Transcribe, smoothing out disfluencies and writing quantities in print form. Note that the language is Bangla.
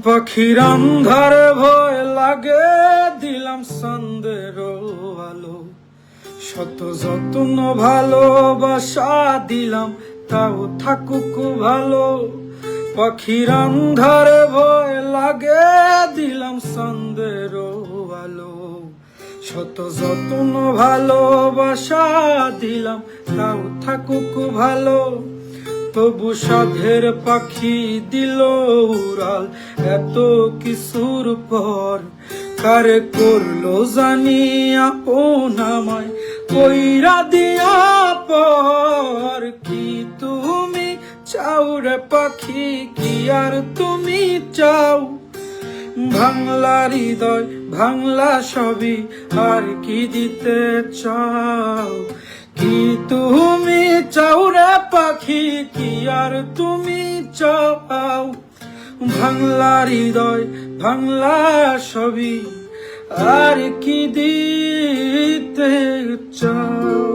পাখির আন্ধারে ভয় লাগে, দিলাম সন্দের আলো। শত যত্ন ভালোবাসা দিলাম, তাও থাকুক ভালো। পাখির আন্ধারে ভয় লাগে, দিলাম সন্দের আলো। শত যত্ন ভালোবাসা দিলাম, তাও থাকুক ভালো। তবু সাধের পাখি দিল উড়াল এত কিছুর পর। কারে করলো জানি আপন আমায় কইরা দিয়া পর। কি তুমি চাও রে পাখি, কি আর তুমি চাও? ভাঙলা হৃদয় ভাঙলা সবই, আর কি দিতে চাও? কি তুমি চাও রে পাখি, কি আর তুমি চাও? ভাঙলা হৃদয় ভাঙলা সবই, আর কি দিতে চাও?